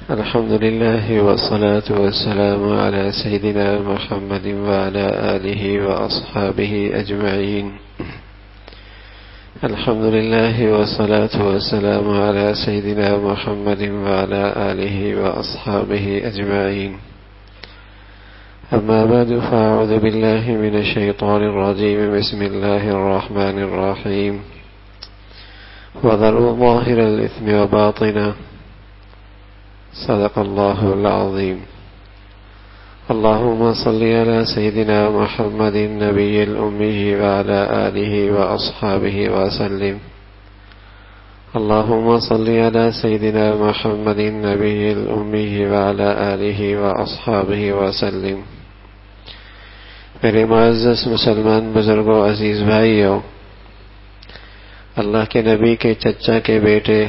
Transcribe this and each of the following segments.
الحمد لله والصلاة والسلام على سيدنا محمد وعلى آله وأصحابه أجمعين. الحمد لله والصلاة والسلام على سيدنا محمد وعلى آله وأصحابه أجمعين. أما بعد، فأعوذ بالله من الشيطان الرجيم. بسم الله الرحمن الرحيم. وذروا ظاهر الإثم وباطنه. صدق الله العظيم. اللهم صل على سيدنا محمد النبي الأمي وعلى آله وأصحابه وسلم. اللهم صل على سيدنا محمد النبي الأمي وعلى آله وأصحابه وسلم. میرے معزز مسلمان بزرگوں، عزیز بھائیوں، اللہ کے نبی کے چچا کے بیٹے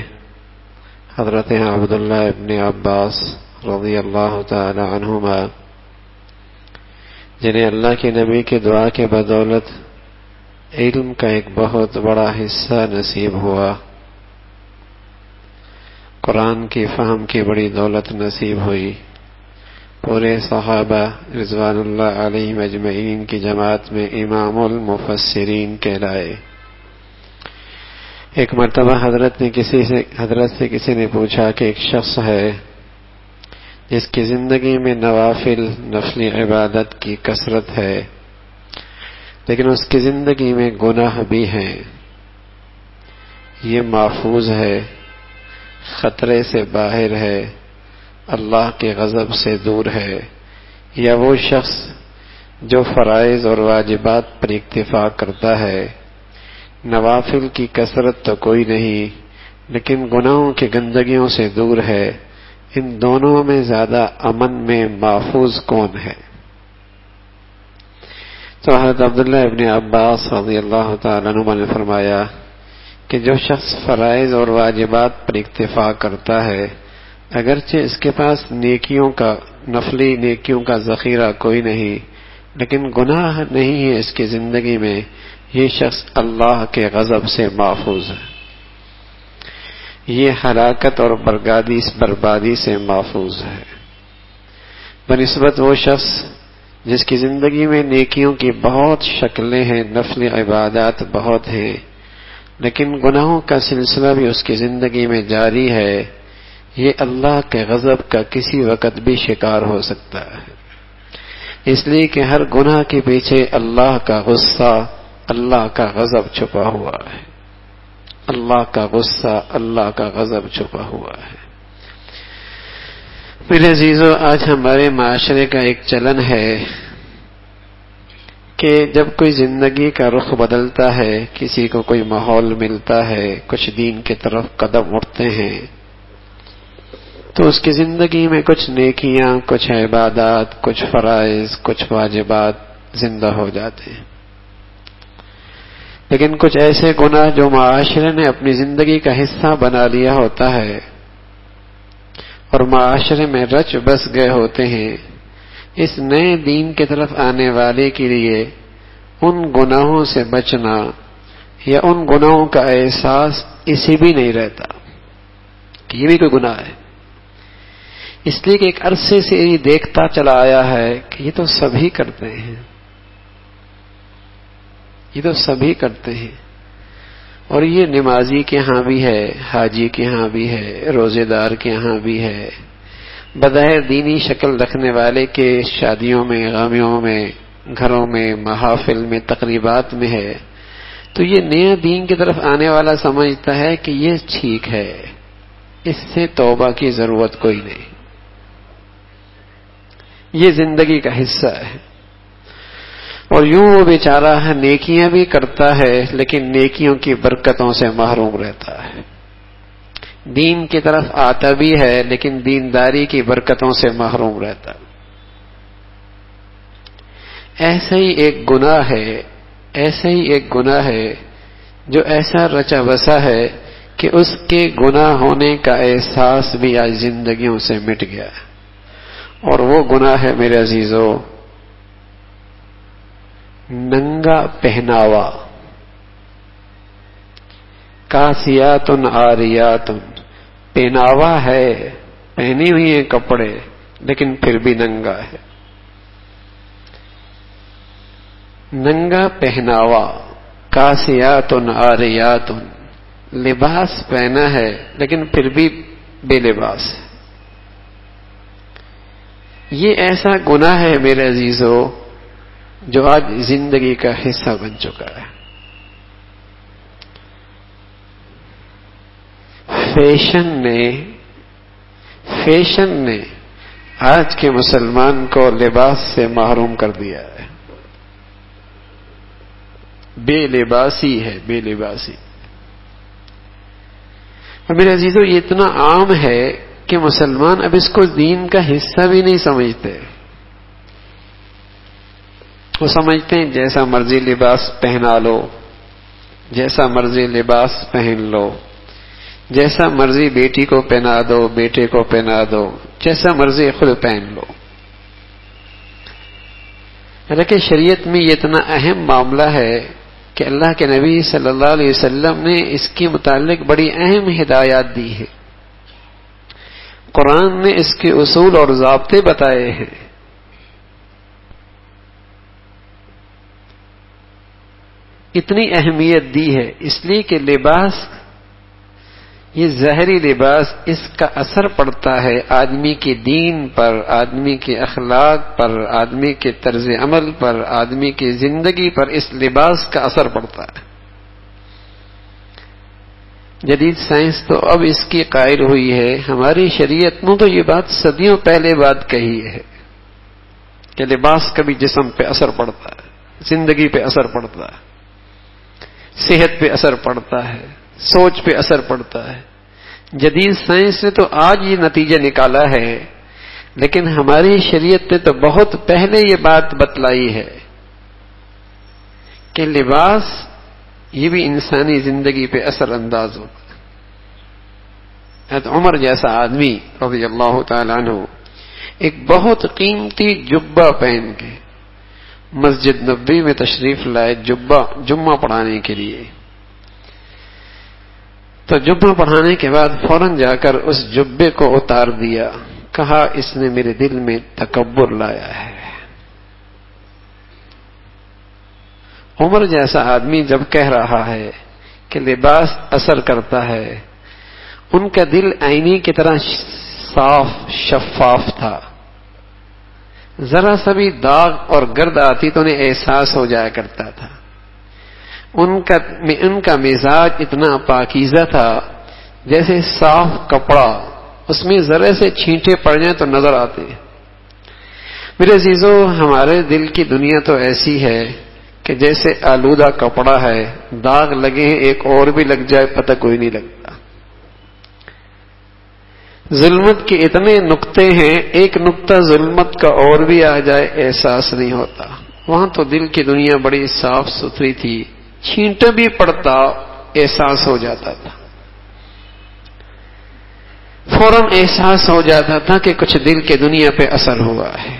حضرت عبداللہ ابن عباس رضی اللہ تعالی عنہما، جنہیں اللہ کے نبی کی دعا کے بدولت علم کا ایک بہت بڑا حصہ نصیب ہوا، قرآن کی فہم کی بڑی دولت نصیب ہوئی، پورے صحابہ رضوان اللہ علیہم اجمعین کی جماعت میں امام المفسرین کہلائے۔ ایک مرتبہ حضرت سے کسی نے پوچھا کہ ایک شخص ہے جس کی زندگی میں نفلی عبادت کی کثرت ہے، لیکن اس کی زندگی میں گناہ بھی ہیں، یہ محفوظ ہے، خطرے سے باہر ہے، اللہ کے غضب سے دور ہے، یا وہ شخص جو فرائض اور واجبات پر اکتفا کرتا ہے، نوافل کی کثرت تو کوئی نہیں لیکن گناہوں کی گندگیوں سے دور ہے، ان دونوں میں زیادہ امن میں محفوظ کون ہے؟ تو حضرت عبداللہ ابن عباس رضی اللہ تعالیٰ عنہ نے فرمایا کہ جو شخص فرائض اور واجبات پر اکتفا کرتا ہے، اگرچہ اس کے پاس نفلی نیکیوں کا ذخیرہ کوئی نہیں لیکن گناہ نہیں ہے اس کی زندگی میں، یہ شخص اللہ کے غضب سے محفوظ ہے، یہ ہلاکت اور بربادی سے محفوظ ہے، بنسبت وہ شخص جس کی زندگی میں نیکیوں کی بہت شکلیں ہیں، نفلی عبادات بہت ہیں، لیکن گناہوں کا سلسلہ بھی اس کی زندگی میں جاری ہے، یہ اللہ کے غضب کا کسی وقت بھی شکار ہو سکتا ہے، اس لیے کہ ہر گناہ کے پیچھے اللہ کا غصہ، اللہ کا غضب چھپا ہوا ہے، اللہ کا غصہ، اللہ کا غضب چھپا ہوا ہے۔ میرے عزیزو، آج ہمارے معاشرے کا ایک چلن ہے کہ جب کوئی زندگی کا رخ بدلتا ہے، کسی کو کوئی ماحول ملتا ہے، کچھ دین کی طرف قدم اٹھتے ہیں، تو اس کی زندگی میں کچھ نیکیاں، کچھ عبادات، کچھ فرائض، کچھ واجبات زندہ ہو جاتے ہیں، لیکن کچھ ایسے گناہ جو معاشرے نے اپنی زندگی کا حصہ بنا لیا ہوتا ہے اور معاشرے میں رچ بس گئے ہوتے ہیں، اس نئے دین کی طرف آنے والے کے لیے ان گناہوں سے بچنا یا ان گناہوں کا احساس اسے بھی نہیں رہتا کہ یہ بھی کوئی گناہ ہے، اس لیے کہ ایک عرصے سے یہ دیکھتا چلا آیا ہے کہ یہ تو سبھی کرتے ہیں، یہ تو سبھی کرتے ہیں، اور یہ نمازی کے ہاں بھی ہے، حاجی کے ہاں بھی ہے، روزے دار کے ہاں بھی ہے، بظاہر دینی شکل رکھنے والے کے شادیوں میں، غامیوں میں، گھروں میں، محافل میں، تقریبات میں ہے، تو یہ نیا دین کی طرف آنے والا سمجھتا ہے کہ یہ ٹھیک ہے، اس سے توبہ کی ضرورت کوئی نہیں، یہ زندگی کا حصہ ہے، اور یوں وہ بیچارہ نیکیاں بھی کرتا ہے لیکن نیکیوں کی برکتوں سے محروم رہتا ہے، دین کی طرف آتا بھی ہے لیکن دینداری کی برکتوں سے محروم رہتا ہے۔ ایسا ہی ایک گناہ ہے جو ایسا رچا بسا ہے کہ اس کے گناہ ہونے کا احساس بھی آج زندگیوں سے مٹ گیا ہے، اور وہ گناہ ہے میرے عزیزو ننگا پہناوا، کاسیات عاریات، پہناوا ہے، پہنی ہوئی ہیں کپڑے لیکن پھر بھی ننگا ہے. ننگا پہناوا، کاسیات عاریات، لباس پہنا ہے لیکن پھر بھی بے لباس ہے. یہ ایسا گناہ ہے میرے عزیزو جو آج زندگی کا حصہ بن چکا ہے. فیشن نے آج کے مسلمان کو لباس سے محروم کر دیا ہے. بے لباسی ہے، بے لباسی. اور میرے عزیزو یہ اتنا عام ہے کہ مسلمان اب اس کو دین کا حصہ بھی نہیں سمجھتے. وہ سمجھتے ہیں جیسا مرضی لباس پہنا لو، جیسا مرضی لباس پہن لو، جیسا مرضی بیٹی کو پہنا دو، بیٹے کو پہنا دو، جیسا مرضی خود پہن لو. حالانکہ شریعت میں یہ اتنا اہم معاملہ ہے کہ اللہ کے نبی صلی اللہ علیہ وسلم نے اس کے متعلق بڑی اہم ہدایات دی ہے. قرآن نے اس کے اصول اور ضابطے بتائے ہیں. اتنی اہمیت دی ہے اس لیے کہ لباس، یہ ظاہری لباس، اس کا اثر پڑتا ہے آدمی کے دین پر، آدمی کے اخلاق پر، آدمی کے طرز عمل پر، آدمی کی زندگی پر اس لباس کا اثر پڑتا ہے. جدید سائنس تو اب اس کی قائل ہوئی ہے. ہماری شریعت نے تو یہ بات صدیوں پہلے بات کہی ہے کہ لباس کا بھی جسم پہ اثر پڑتا ہے، زندگی پہ اثر پڑتا ہے، صحت پہ اثر پڑتا ہے، سوچ پہ اثر پڑتا ہے. جدید سائنس نے تو آج یہ نتیجہ نکالا ہے، لیکن ہماری شریعت نے تو بہت پہلے یہ بات بتلائی ہے کہ لباس یہ بھی انسانی زندگی پہ اثر انداز ہوتا ہے. حضرت عمر جیسا آدمی رضی اللہ تعالیٰ عنہ ایک بہت قیمتی جبہ پہن کے مسجد نبوی میں تشریف لائے جمعہ پڑھانے کے لیے. تو جبہ پڑھانے کے بعد فوراً جا کر اس جبے کو اتار دیا. کہا اس نے میرے دل میں تکبر لایا ہے. عمر جیسا آدمی جب کہہ رہا ہے کہ لباس اثر کرتا ہے، ان کا دل آئینے کی طرح صاف شفاف تھا. ذرا سا بھی داغ اور گرد آتی تو انہیں احساس ہو جایا کرتا تھا. ان کا مزاج اتنا پاکیزہ تھا جیسے صاف کپڑا، اس میں ذرے سے چھینٹے پڑ جائیں تو نظر آتے. میرے عزیزو، ہمارے دل کی دنیا تو ایسی ہے کہ جیسے آلودہ کپڑا ہے، داغ لگے ہیں ایک اور بھی لگ جائے پتہ کوئی نہیں لگتا. ظلمت کے اتنے نقطے ہیں، ایک نقطہ ظلمت کا اور بھی آ جائے احساس نہیں ہوتا. وہاں تو دل کی دنیا بڑی صاف ستھری تھی، چھینٹا بھی پڑتا احساس ہو جاتا تھا، فوراً احساس ہو جاتا تھا کہ کچھ دل کی دنیا پہ اثر ہوا ہے.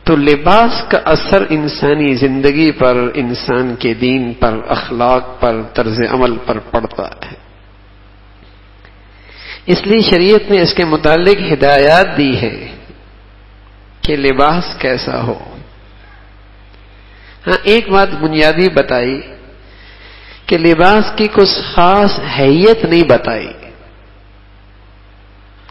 تو لباس کا اثر انسانی زندگی پر، انسان کے دین پر، اخلاق پر، طرز عمل پر پڑتا ہے. اس لیے شریعت نے اس کے متعلق ہدایات دی ہے کہ لباس کیسا ہو. ہاں ایک بات بنیادی بتائی کہ لباس کی کچھ خاص حیت نہیں بتائی،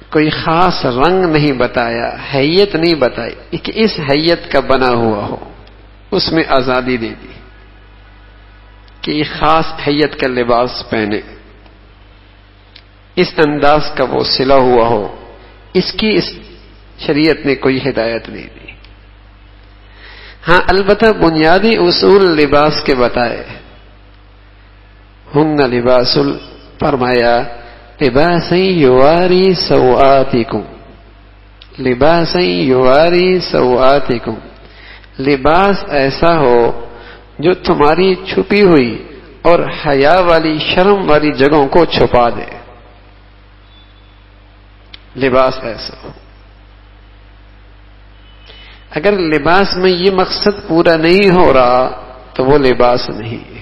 کوئی خاص رنگ نہیں بتایا، حیت نہیں بتائی کہ اس حیت کا بنا ہوا ہو. اس میں آزادی دے دی کہ یہ خاص حیت کا لباس پہنے، اس انداز کا وہ سلا ہوا ہو. اس کی اس شریعت نے کوئی ہدایت نہیں دی. ہاں البتہ بنیادی اصول لباس کے بتائے. ہن لباس، فرمایا لباسا یواری سوآتکم، لباسا یواری سوآتکم، لباس ایسا ہو جو تمہاری چھپی ہوئی اور حیا والی، شرم والی جگہوں کو چھپا دے. لباس ایسا ہو. اگر لباس میں یہ مقصد پورا نہیں ہو رہا تو وہ لباس نہیں ہے.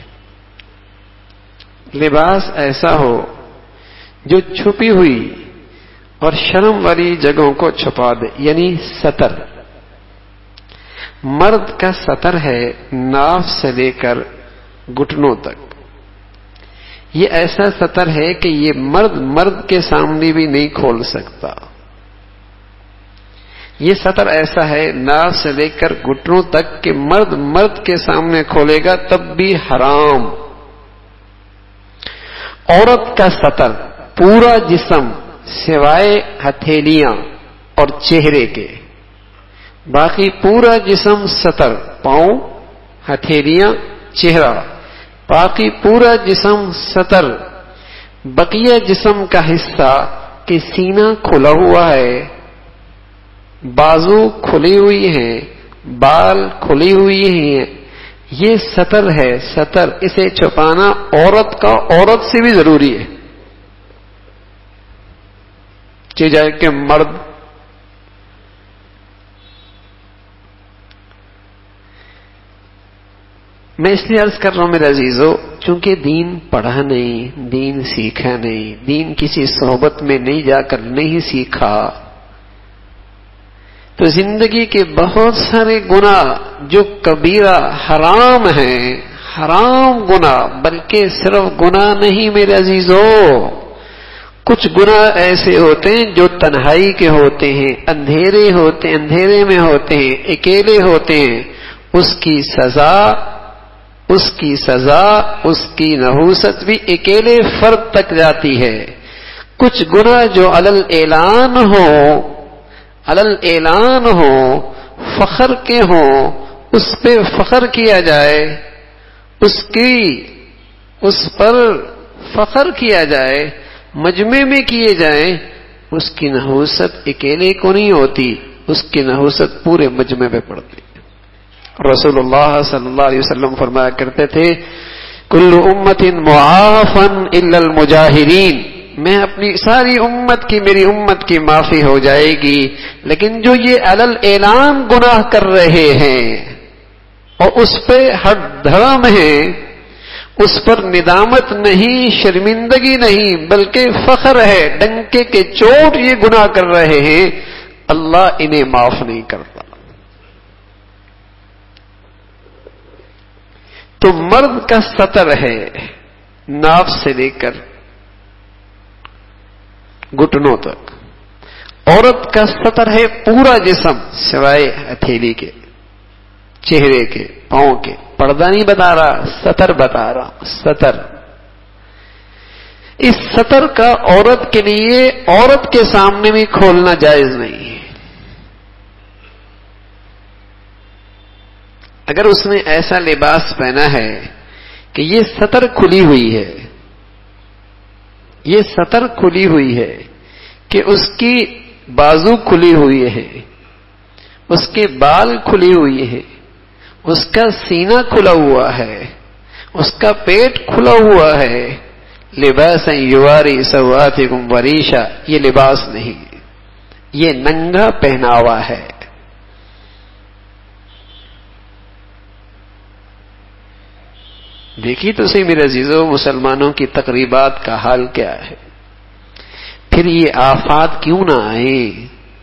لباس ایسا ہو جو چھپی ہوئی اور شرم والی جگہوں کو چھپا دے، یعنی ستر۔ مرد کا ستر ہے ناف سے لے کر گھٹنوں تک، یہ ایسا ستر ہے کہ یہ مرد کے سامنے بھی نہیں کھول سکتا۔ یہ ستر ایسا ہے ناف سے لے کر گھٹنوں تک کہ مرد کے سامنے کھولے گا تب بھی حرام۔ عورت کا ستر پورا جسم سوائے ہتھیلیاں اور چہرے کے، باقی پورا جسم ستر، پاؤں، ہتھیلیاں، چہرہ، باقی پورا جسم ستر۔ بقیہ جسم کا حصہ کہ سینہ کھلا ہوا ہے، بازو کھلی ہوئی ہیں، بال کھلی ہوئی ہیں، یہ ستر ہے۔ ستر اسے چھپانا عورت سے بھی ضروری ہے، جائے کہ مرد میں اس لیے عرض کر رہا ہوں میرے عزیزو، چونکہ دین پڑھا نہیں، دین سیکھا نہیں، دین کسی صحبت میں نہیں جا کر نہیں سیکھا، تو زندگی کے بہت سارے گناہ جو کبیرہ حرام ہیں، حرام گناہ، بلکہ صرف گناہ نہیں میرے عزیزو، کچھ گناہ ایسے ہوتے ہیں جو تنہائی کے ہوتے ہیں، اندھیرے میں ہوتے ہیں، اکیلے ہوتے ہیں، اس کی سزا اس کی نحوست بھی اکیلے فرد تک جاتی ہے۔ کچھ گناہ جو علل اعلان ہو، فخر کے ہوں، اس پہ فخر کیا جائے، اس پر فخر کیا جائے، مجمع میں کیے جائیں، اس کی نحوست اکیلے کو نہیں ہوتی، اس کی نحوست پورے مجمع پہ پڑتی ہے۔ رسول اللہ صلی اللہ علیہ وسلم فرمایا کرتے تھے کل امت معافا الا المجاہرین، میں اپنی ساری امت کی، میری امت کی معافی ہو جائے گی، لیکن جو یہ علل اعلان گناہ کر رہے ہیں اور اس پہ ہٹ دھرم ہے، اس پر ندامت نہیں، شرمندگی نہیں، بلکہ فخر ہے، ڈنکے کے چوٹ یہ گناہ کر رہے ہیں، اللہ انہیں معاف نہیں کرتا۔ تو مرد کا ستر ہے ناف سے لے کر گھٹنوں تک، عورت کا ستر ہے پورا جسم سوائے ہتھیلی کے، چہرے کے، پاؤں کے۔ پردہ نہیں بتا رہا، ستر بتا رہا، ستر۔ اس ستر کا عورت کے لیے عورت کے سامنے بھی کھولنا جائز نہیں ہے۔ اگر اس نے ایسا لباس پہنا ہے کہ یہ ستر کھلی ہوئی ہے، یہ ستر کھلی ہوئی ہے کہ اس کی بازو کھلی ہوئی ہے، اس کے بال کھلی ہوئی ہے، اس کا سینہ کھلا ہوا ہے، اس کا پیٹ کھلا ہوا ہے، لباسا یواری سوآتکم وریشا، یہ لباس نہیں، یہ ننگا پہناوا ہے۔ دیکھیے تو صحیح میرے عزیزو، مسلمانوں کی تقریبات کا حال کیا ہے۔ پھر یہ آفات کیوں نہ آئیں،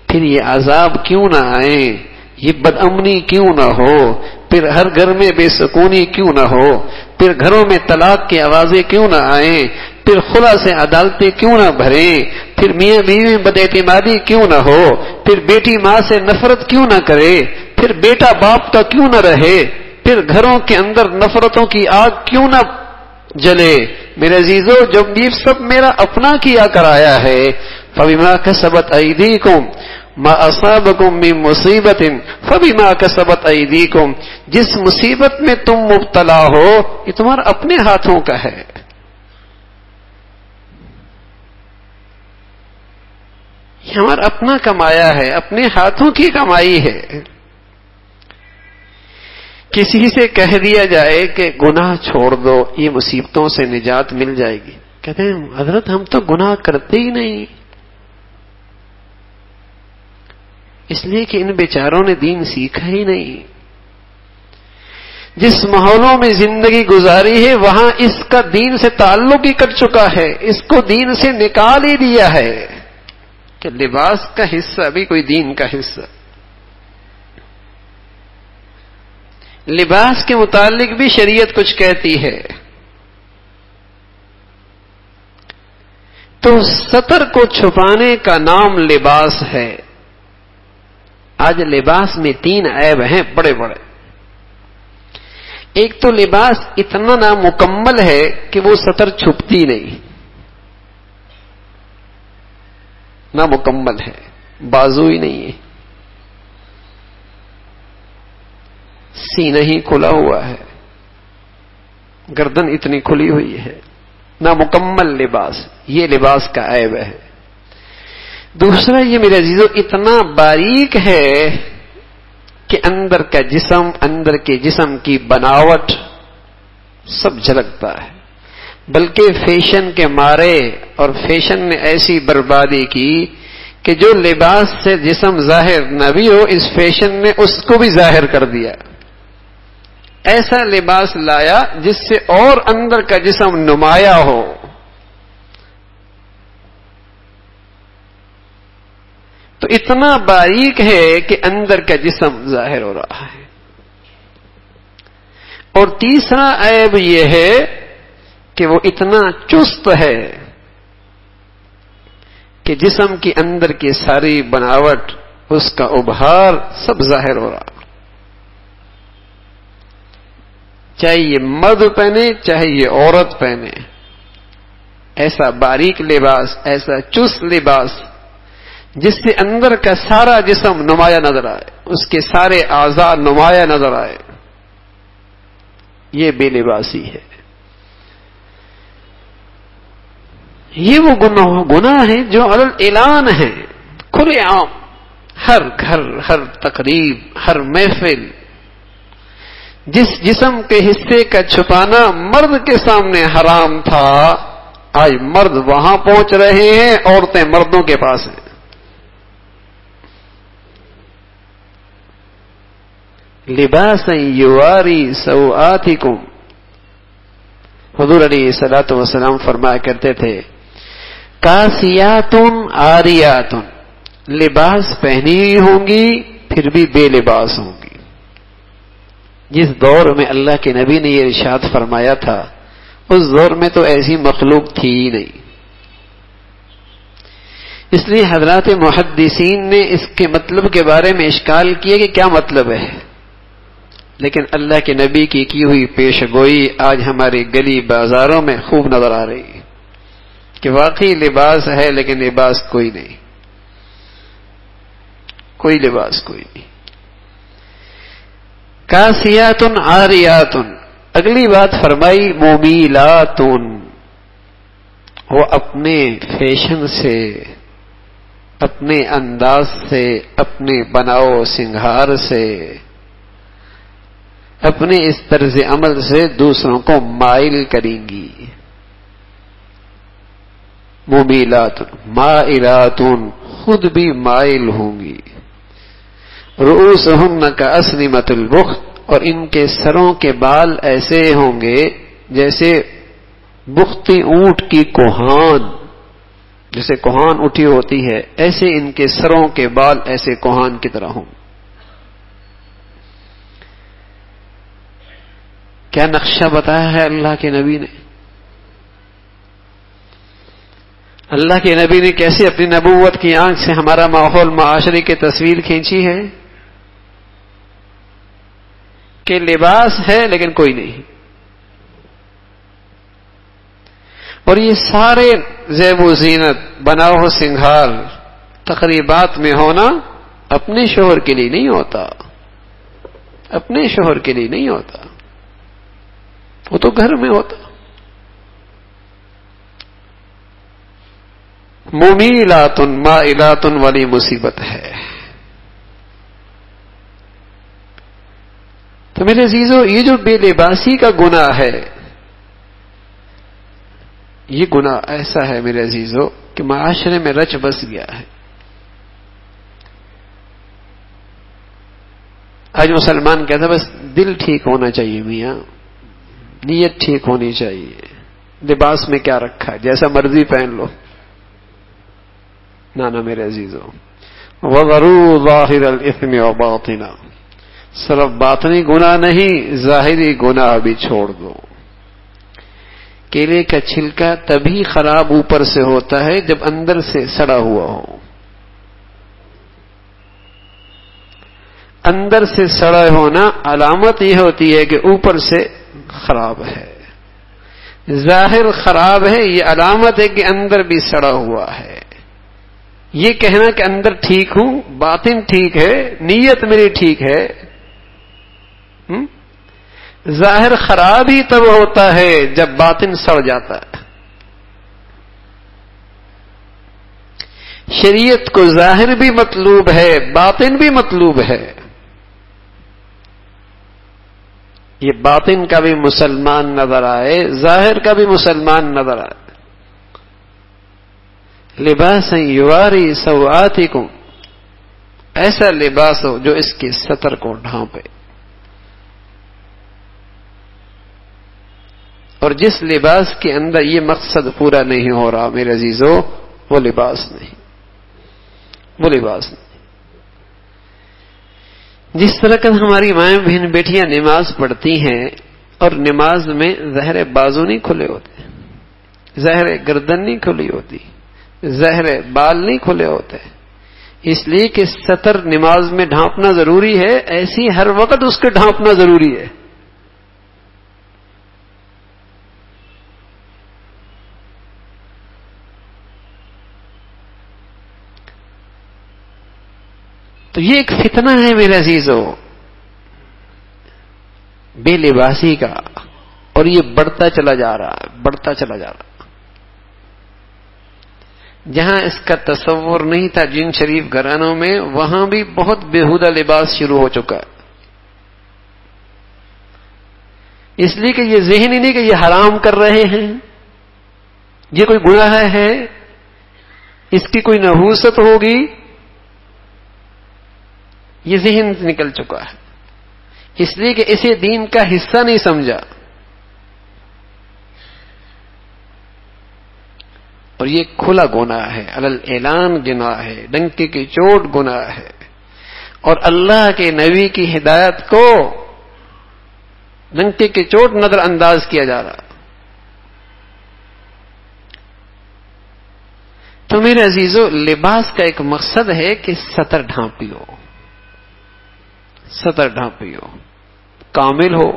پھر یہ عذاب کیوں نہ آئیں، یہ بدامنی کیوں نہ ہو، پھر ہر گھر میں بے سکونی کیوں نہ ہو، پھر گھروں میں طلاق کی آوازیں کیوں نہ آئیں، پھر خلا سے عدالتیں کیوں نہ بھریں، پھر میاں بیوی میں بد اعتمادی کیوں نہ ہو، پھر بیٹی ماں سے نفرت کیوں نہ کرے، پھر بیٹا باپ کا کیوں نہ رہے، پھر گھروں کے اندر نفرتوں کی آگ کیوں نہ جلے۔ میرے عزیزو، جب یہ سب میرا اپنا کیا کرایا ہے، فَبِمَا كَسَبَتْ أَيْدِيكُمْ مَا أَصَابَكُمْ مِن مُّصِيبَةٍ فَبِمَا كَسَبَتْ أَيْدِيكُمْ، جس مصیبت میں تم مبتلا ہو یہ تمہارے اپنے ہاتھوں کا ہے، یہ ہمارا اپنا کمایا ہے، اپنے ہاتھوں کی کمائی ہے۔ کسی سے کہہ دیا جائے کہ گناہ چھوڑ دو، یہ مصیبتوں سے نجات مل جائے گی، کہتے ہیں حضرت ہم تو گناہ کرتے ہی نہیں، اس لیے کہ ان بیچاروں نے دین سیکھا ہی نہیں۔ جس ماحولوں میں زندگی گزاری ہے وہاں اس کا دین سے تعلق ہی کٹ چکا ہے، اس کو دین سے نکال ہی دیا ہے۔ کہ لباس کا حصہ بھی کوئی دین کا حصہ. لباس کے متعلق بھی شریعت کچھ کہتی ہے. تو ستر کو چھپانے کا نام لباس ہے. آج لباس میں 3 عیب ہیں بڑے بڑے. ایک تو لباس اتنا نامکمل ہے کہ وہ ستر چھپتی نہیں، نامکمل ہے، بازو ہی نہیں ہے، سینہ ہی کھلا ہوا ہے، گردن اتنی کھلی ہوئی ہے، نامکمل لباس. یہ لباس کا عیب ہے. دوسرا یہ میرے عزیزو اتنا باریک ہے کہ اندر کا جسم، اندر کے جسم کی بناوٹ سب جھلکتا ہے. بلکہ فیشن کے مارے اور فیشن نے ایسی بربادی کی کہ جو لباس سے جسم ظاہر نہ بھی ہو، اس فیشن نے اس کو بھی ظاہر کر دیا. ایسا لباس لایا جس سے اور اندر کا جسم نمایاں ہو. تو اتنا باریک ہے کہ اندر کا جسم ظاہر ہو رہا ہے. اور تیسرا عیب یہ ہے کہ وہ اتنا چست ہے کہ جسم کے اندر کی ساری بناوٹ، اس کا ابھار سب ظاہر ہو رہا. چاہے یہ مرد پہنے چاہے یہ عورت پہنے، ایسا باریک لباس، ایسا چست لباس جس سے اندر کا سارا جسم نمایاں نظر آئے، اس کے سارے اعضاء نمایاں نظر آئے، یہ بے لباسی ہے. یہ وہ گناہ ہیں جو علل اعلان ہیں، کھلے عام، ہر گھر، ہر تقریب، ہر محفل. جس جسم کے حصے کا چھپانا مرد کے سامنے حرام تھا، آج مرد وہاں پہنچ رہے ہیں، عورتیں مردوں کے پاس ہیں. لباسا یواری سوآتکم. حضور علیہ الصلوۃ والسلام فرمایا کرتے تھے کاسیاتن عاریاتن، لباس پہنی ہوئی ہوں گی پھر بھی بے لباس ہوں گی. جس دور میں اللہ کے نبی نے یہ ارشاد فرمایا تھا، اس دور میں تو ایسی مخلوق تھی ہی نہیں. اس لیے حضرات محدثین نے اس کے مطلب کے بارے میں اشکال کیا کہ کیا مطلب ہے. لیکن اللہ کے نبی کی ہوئی پیش گوئی آج ہماری گلی بازاروں میں خوب نظر آ رہی ہے کہ واقعی لباس ہے لیکن لباس کوئی نہیں، کوئی لباس کوئی نہیں. کاسیاتن عاریاتن. اگلی بات فرمائی ممیلاتن، وہ اپنے فیشن سے، اپنے انداز سے، اپنے بناؤ سنگھار سے، اپنے اس طرز عمل سے دوسروں کو مائل کریں گی. ممیلاتن مائلاتن، خود بھی مائل ہوں گی. رؤوسہن کاسنمۃ البخت، اور ان کے سروں کے بال ایسے ہوں گے جیسے بختی اونٹ کی کوہان، جیسے کوہان اٹھی ہوتی ہے ایسے ان کے سروں کے بال ایسے کوہان کی طرح ہوں. کیا نقشہ بتایا ہے اللہ کے نبی نے. اللہ کے نبی نے کیسے اپنی نبوت کی آنکھ سے ہمارا ماحول معاشرے کی تصویر کھینچی ہے کہ لباس ہے لیکن کوئی نہیں. اور یہ سارے زیب و زینت، بناؤ سنگھار، تقریبات میں ہونا اپنے شوہر کے لیے نہیں ہوتا، اپنے شوہر کے لیے نہیں ہوتا، وہ تو گھر میں ہوتا. ممیلاتن مائلاتن والی مصیبت ہے. تو میرے عزیزو، یہ جو بے لباسی کا گناہ ہے، یہ گناہ ایسا ہے میرے عزیزو کہ معاشرے میں رچ بس گیا ہے. آج مسلمان کہتا ہے بس دل ٹھیک ہونا چاہیے میاں، نیت ٹھیک ہونی چاہیے، لباس میں کیا رکھا ہے، جیسا مرضی پہن لو. نانا میرے عزیزوں، وَذَرُوا ظَاهِرَ الْإِثْمِ وَبَاطِنَهُ، صرف باطنی گناہ نہیں، ظاہری گناہ بھی چھوڑ دو۔ کیلے کا چھلکا تبھی خراب اوپر سے ہوتا ہے جب اندر سے سڑا ہوا ہو۔ اندر سے سڑا ہونا علامت یہ ہوتی ہے کہ اوپر سے خراب ہے۔ ظاہر خراب ہے، یہ علامت ہے کہ اندر بھی سڑا ہوا ہے۔ یہ کہنا کہ اندر ٹھیک ہوں، باطن ٹھیک ہے، نیت میری ٹھیک ہے، ظاہر خراب ہی تب ہوتا ہے جب باطن سڑ جاتا ہے۔ شریعت کو ظاہر بھی مطلوب ہے، باطن بھی مطلوب ہے۔ یہ باطن کا بھی مسلمان نظر آئے، ظاہر کا بھی مسلمان نظر آئے۔ لباسا یواری سوآتکم، ایسا لباس ہو جو اس کی سطر کو ڈھانپے، اور جس لباس کے اندر یہ مقصد پورا نہیں ہو رہا میرے عزیزو، وہ لباس نہیں، وہ لباس نہیں۔ جس طرح کہ ہماری مائیں بہن بیٹیاں نماز پڑھتی ہیں اور نماز میں ظاہر بازو نہیں کھلے ہوتے، ظاہر گردن نہیں کھلی ہوتی، ظاہر بال نہیں کھلے ہوتے، اس لیے کہ سطر نماز میں ڈھانپنا ضروری ہے، ایسی ہر وقت اس کے ڈھانپنا ضروری ہے۔ تو یہ ایک فتنہ ہے میرے عزیزو بے لباسی کا، اور یہ بڑھتا چلا جا رہا ہے، بڑھتا چلا جا رہا ہے۔ جہاں اس کا تصور نہیں تھا جن شریف گھرانوں میں، وہاں بھی بہت بےہودہ لباس شروع ہو چکا ہے۔ اس لیے کہ یہ ذہن ہی نہیں کہ یہ حرام کر رہے ہیں، یہ کوئی گناہ ہے، اس کی کوئی نحوست ہوگی، یہ ذہن سے نکل چکا ہے، اس لیے کہ اسے دین کا حصہ نہیں سمجھا۔ اور یہ کھلا گناہ ہے، علل اعلان گناہ ہے، ڈنکے کی چوٹ گناہ ہے، اور اللہ کے نبی کی ہدایت کو ڈنکے کی چوٹ نظر انداز کیا جا رہا۔ تو میرے عزیزو، لباس کا ایک مقصد ہے کہ سطر ڈھانپی ہو، سطر ڈھانپی ہو، کامل ہو،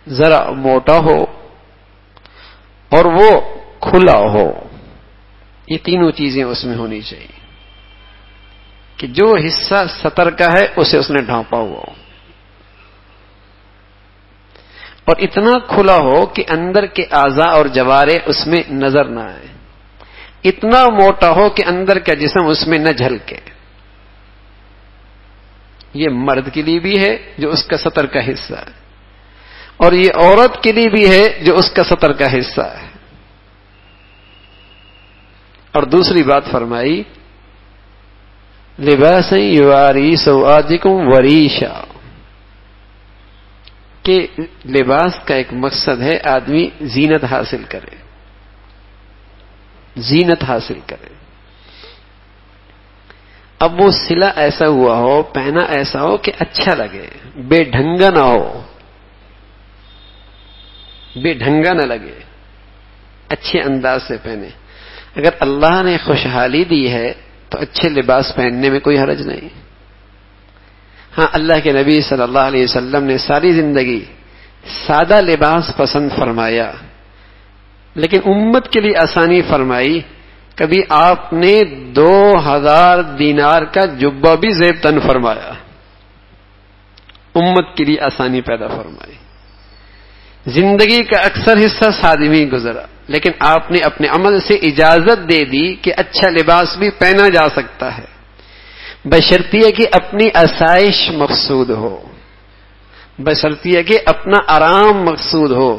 ذرا موٹا ہو، اور وہ کھلا ہو۔ یہ تینوں چیزیں اس میں ہونی چاہیے کہ جو حصہ سطر کا ہے اسے اس نے ڈھانپا ہوا ہو، اور اتنا کھلا ہو کہ اندر کے اعضاء اور جوارح اس میں نظر نہ آئے، اتنا موٹا ہو کہ اندر کا جسم اس میں نہ جھلکے۔ یہ مرد کے لیے بھی ہے جو اس کا سطر کا حصہ ہے، اور یہ عورت کے لیے بھی ہے جو اس کا سطر کا حصہ ہے۔ اور دوسری بات فرمائی، لباسا یواری سوآتکم وریشا، کہ لباس کا ایک مقصد ہے آدمی زینت حاصل کرے، زینت حاصل کرے۔ اب وہ سلا ایسا ہوا ہو، پہنا ایسا ہو کہ اچھا لگے، بے ڈھنگا نہ ہو، بے ڈھنگا نہ لگے، اچھے انداز سے پہنے۔ اگر اللہ نے خوشحالی دی ہے تو اچھے لباس پہننے میں کوئی حرج نہیں۔ ہاں، اللہ کے نبی صلی اللہ علیہ وسلم نے ساری زندگی سادہ لباس پسند فرمایا، لیکن امت کے لیے آسانی فرمائی۔ کبھی آپ نے 2000 دینار کا جبہ بھی زیب تن فرمایا، امت کے لیے آسانی پیدا فرمائی۔ زندگی کا اکثر حصہ سادگی میں گزرا، لیکن آپ نے اپنے عمل سے اجازت دے دی کہ اچھا لباس بھی پہنا جا سکتا ہے، بشرطیہ کہ اپنی آسائش مقصود ہو، بشرطیہ کہ اپنا آرام مقصود ہو،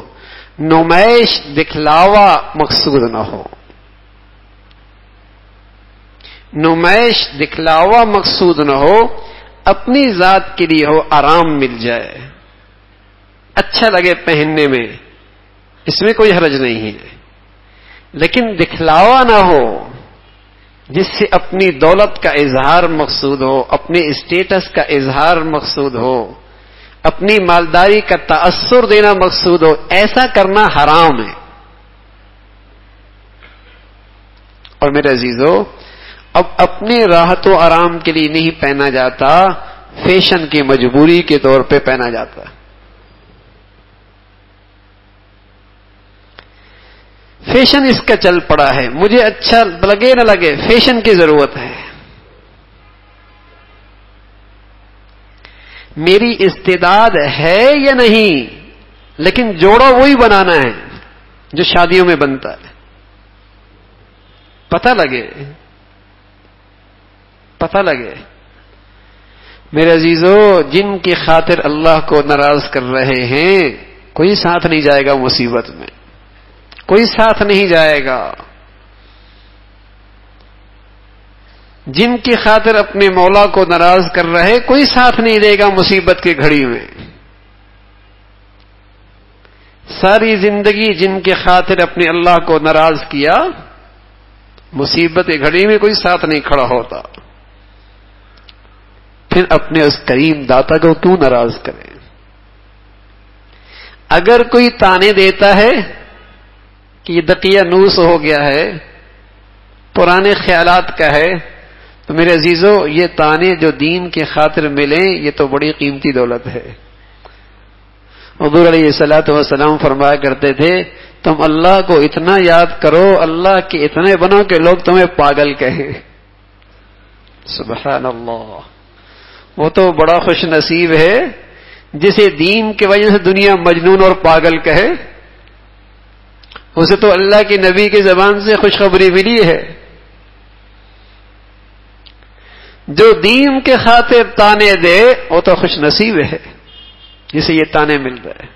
نمائش دکھلاوا مقصود نہ ہو۔ نمائش دکھلاوا مقصود نہ ہو، اپنی ذات کے لیے ہو، آرام مل جائے، اچھا لگے پہننے میں، اس میں کوئی حرج نہیں ہے، لیکن دکھلاوا نہ ہو، جس سے اپنی دولت کا اظہار مقصود ہو، اپنے اسٹیٹس کا اظہار مقصود ہو، اپنی مالداری کا تأثر دینا مقصود ہو، ایسا کرنا حرام ہے۔ اور میرے عزیزو، اب اپنے راحت و آرام کے لیے نہیں پہنا جاتا، فیشن کی مجبوری کے طور پہ پہنا جاتا۔ فیشن اس کا چل پڑا ہے، مجھے اچھا لگے نہ لگے، فیشن کی ضرورت ہے۔ میری استعداد ہے یا نہیں، لیکن جوڑا وہی بنانا ہے جو شادیوں میں بنتا ہے۔ پتہ لگے میرے عزیزو، جن کی خاطر اللہ کو ناراض کر رہے ہیں، کوئی ساتھ نہیں جائے گا مصیبت میں، کوئی ساتھ نہیں جائے گا۔ جن کی خاطر اپنے مولا کو ناراض کر رہے، کوئی ساتھ نہیں دے گا مصیبت کی گھڑی میں۔ ساری زندگی جن کی خاطر اپنے اللہ کو ناراض کیا، مصیبت کی گھڑی میں کوئی ساتھ نہیں کھڑا ہوتا۔ پھر اپنے اس کریم داتا کو کیوں ناراض کریں؟ اگر کوئی تانے دیتا ہے کہ یہ دقیہ نوس ہو گیا ہے، پرانے خیالات کا ہے، تو میرے عزیزو، یہ تانے جو دین کے خاطر ملیں، یہ تو بڑی قیمتی دولت ہے۔ حضور علیہ الصلوۃ والسلام فرمایا کرتے تھے، تم اللہ کو اتنا یاد کرو، اللہ کے اتنے بنو کہ لوگ تمہیں پاگل کہیں۔ سبحان اللہ، وہ تو بڑا خوش نصیب ہے جسے دین کی وجہ سے دنیا مجنون اور پاگل کہے۔ اسے تو اللہ کے نبی کی زبان سے خوشخبری ملی ہے۔ جو دین کے خاطر تانے دے، وہ تو خوش نصیب ہے جسے یہ تانے مل رہے۔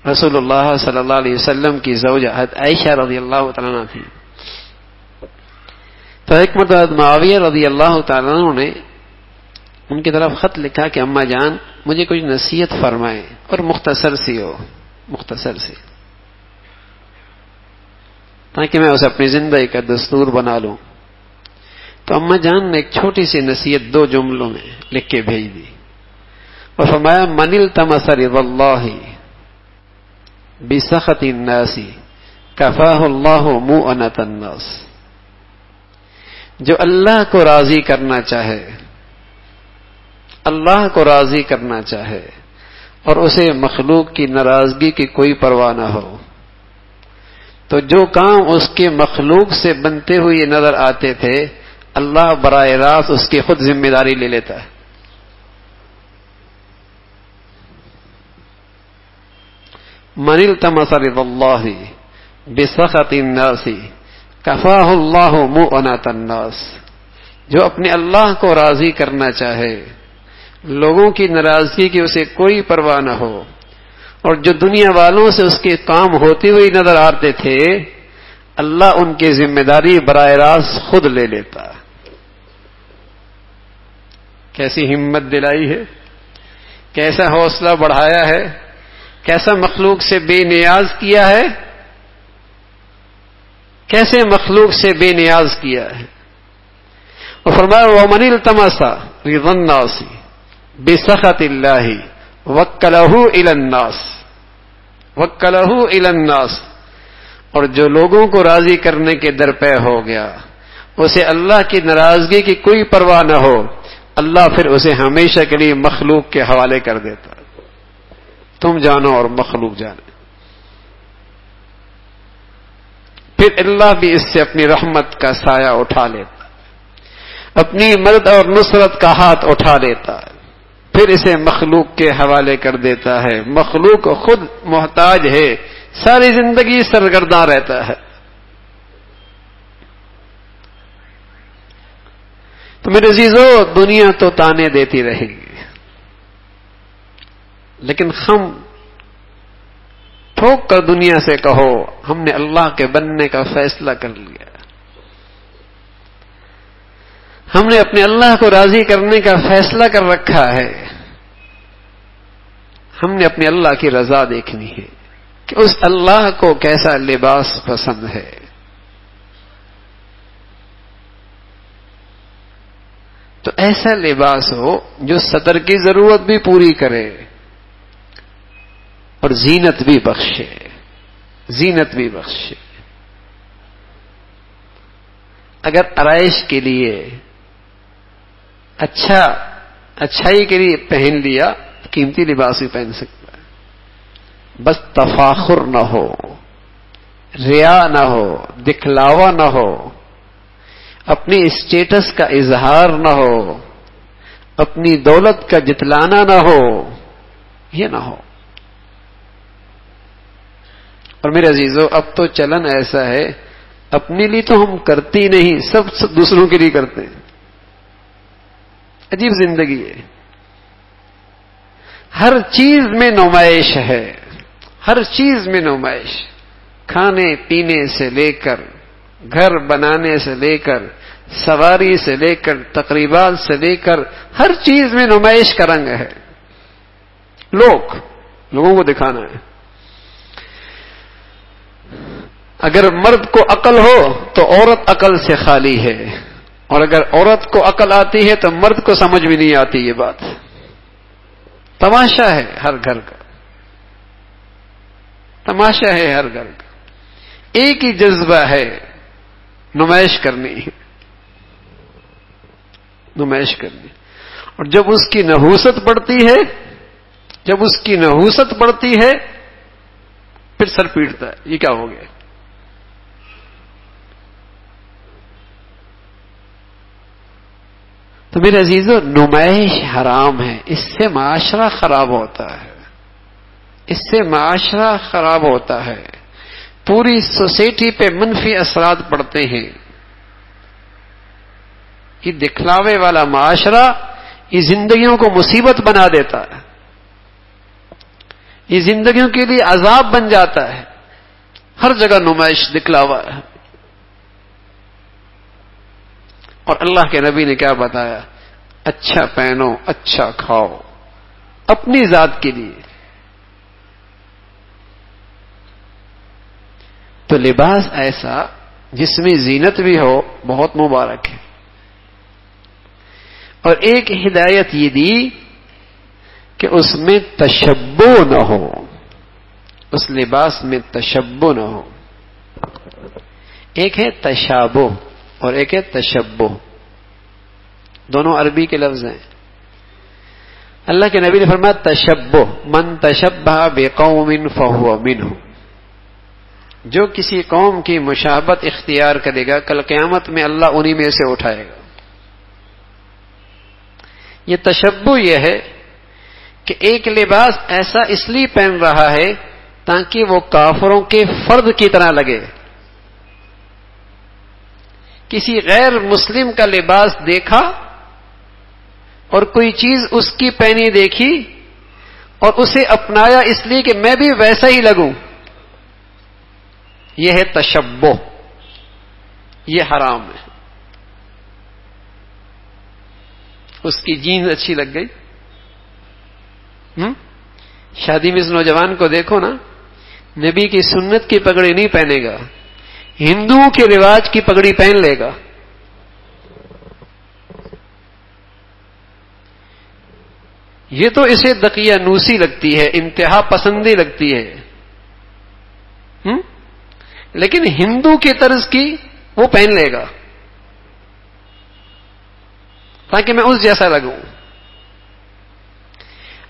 رسول اللہ صلی اللہ علیہ وسلم کی زوجہ عائشہ رضی اللہ تعالیٰ عنہ تھی، تو ایک مرتبہ معاویہ رضی اللہ تعالیٰ عنہ نے ان کی طرف خط لکھا کہ اماں جان مجھے کچھ نصیحت فرمائیں، اور مختصر سی تاکہ میں اسے اپنی زندگی کا دستور بنا لوں۔ تو اماں جان نے ایک چھوٹی سی نصیحت 2 جملوں میں لکھ کے بھیج دی، اور فرمایا، من التمس رضا اللہ بسخط الناس کفاہ اللہ مؤنۃ الناس۔ جو اللہ کو راضی کرنا چاہے، اللہ کو راضی کرنا چاہے، اور اسے مخلوق کی ناراضگی کی کوئی پرواہ نہ ہو، تو جو کام اس کے مخلوق سے بنتے ہوئے نظر آتے تھے، اللہ براہ راست اس کی خود ذمہ داری لے لیتا ہے۔ من التمس رضا اللہ بسخط الناس کفاہ اللہ مؤنۃ الناس۔ جو اپنے اللہ کو راضی کرنا چاہے، لوگوں کی ناراضگی کی اسے کوئی پرواہ نہ ہو، اور جو دنیا والوں سے اس کے کام ہوتے ہوئے نظر آتے تھے، اللہ ان کی ذمہ داری براہ راست خود لے لیتا۔ کیسی ہمت دلائی ہے، کیسا حوصلہ بڑھایا ہے، کیسا مخلوق سے بے نیاز کیا ہے، کیسے مخلوق سے بے نیاز کیا ہے۔ اور فرمایا، وَمَنِ الْتَمَسَ رِضَا النَّاسِ بِسَخَطِ اللَّهِ وَكَّلَهُ إِلَى النَّاسِ۔ اور جو لوگوں کو راضی کرنے کے درپے ہو گیا، اسے اللہ کی ناراضگی کی کوئی پرواہ نہ ہو، اللہ پھر اسے ہمیشہ کے لیے مخلوق کے حوالے کر دیتا۔ تم جانو اور مخلوق جانے۔ پھر اللہ بھی اس سے اپنی رحمت کا سایہ اٹھا لیتا، اپنی مدد اور نصرت کا ہاتھ اٹھا لیتا ہے، پھر اسے مخلوق کے حوالے کر دیتا ہے۔ مخلوق خود محتاج ہے، ساری زندگی سرگرداں رہتا ہے۔ تو میرے عزیزو، دنیا تو تانے دیتی رہے گی، لیکن ہم ٹھوک کر دنیا سے کہو، ہم نے اللہ کے بننے کا فیصلہ کر لیا، ہم نے اپنے اللہ کو راضی کرنے کا فیصلہ کر رکھا ہے، ہم نے اپنے اللہ کی رضا دیکھنی ہے، کہ اس اللہ کو کیسا لباس پسند ہے. تو ایسا لباس ہو جو صدر کی ضرورت بھی پوری کرے اور زینت بھی بخشے. زینت بھی بخشے. اگر آرائش کے لیے اچھائی کے لیے پہن لیا قیمتی لباس بھی پہن سکتا ہے. بس تفاخر نہ ہو، ریا نہ ہو، دکھلاوا نہ ہو، اپنی اسٹیٹس کا اظہار نہ ہو، اپنی دولت کا جتلانا نہ ہو، یہ نہ ہو. اور میرے عزیزو، اب تو چلن ایسا ہے، اپنے لیے تو ہم کرتے ہی نہیں، سب دوسروں کے لیے کرتے ہیں. عجیب زندگی ہے. ہر چیز میں نمائش ہے، ہر چیز میں نمائش. کھانے پینے سے لے کر، گھر بنانے سے لے کر، سواری سے لے کر، تقریبات سے لے کر، ہر چیز میں نمائش کا رنگ ہے. لوگوں کو دکھانا ہے. اگر مرد کو عقل ہو تو عورت عقل سے خالی ہے، اور اگر عورت کو عقل آتی ہے تو مرد کو سمجھ بھی نہیں آتی. یہ بات تماشا ہے ہر گھر کا، تماشا ہے ہر گھر کا. ایک ہی جذبہ ہے، نمائش کرنی ہے، نمائش کرنی. اور جب اس کی نحوست بڑھتی ہے پھر سر پیٹتا ہے، یہ کیا ہو گیا. تو میرے عزیزو، نمائش حرام ہے. اس سے معاشرہ خراب ہوتا ہے، اس سے معاشرہ خراب ہوتا ہے. پوری سوسائٹی پہ منفی اثرات پڑتے ہیں. یہ دکھلاوے والا معاشرہ یہ زندگیوں کو مصیبت بنا دیتا ہے، یہ زندگیوں کے لیے عذاب بن جاتا ہے. ہر جگہ نمائش، دکھلاوا ہے. اور اللہ کے نبی نے کیا بتایا؟ اچھا پہنو، اچھا کھاؤ، اپنی ذات کے لیے. تو لباس ایسا جس میں زینت بھی ہو بہت مبارک ہے. اور ایک ہدایت یہ دی کہ اس میں تشبہ نہ ہو، اس لباس میں تشبہ نہ ہو. ایک ہے تشابہ اور ایک ہے تشبہ، دونوں عربی کے لفظ ہیں. اللہ کے نبی نے فرمایا تشبہ، من تشبہ بقوم فہو منہ. جو کسی قوم کی مشابہت اختیار کرے گا کل قیامت میں اللہ انہی میں سے اٹھائے گا. یہ تشبہ یہ ہے کہ ایک لباس ایسا اس لیے پہن رہا ہے تاکہ وہ کافروں کے فرد کی طرح لگے. کسی غیر مسلم کا لباس دیکھا اور کوئی چیز اس کی پہنی دیکھی اور اسے اپنایا اس لیے کہ میں بھی ویسا ہی لگوں، یہ ہے تشبہ. یہ حرام ہے. اس کی جینز اچھی لگ گئی. شادی میں اس نوجوان کو دیکھو نا، نبی کی سنت کی پگڑی نہیں پہنے گا، ہندوؤں کے رواج کی پگڑی پہن لے گا. یہ تو اسے دقیانوسی لگتی ہے، انتہا پسندی لگتی ہے. لیکن ہندو کی طرز کی وہ پہن لے گا تاکہ میں اس جیسا لگوں.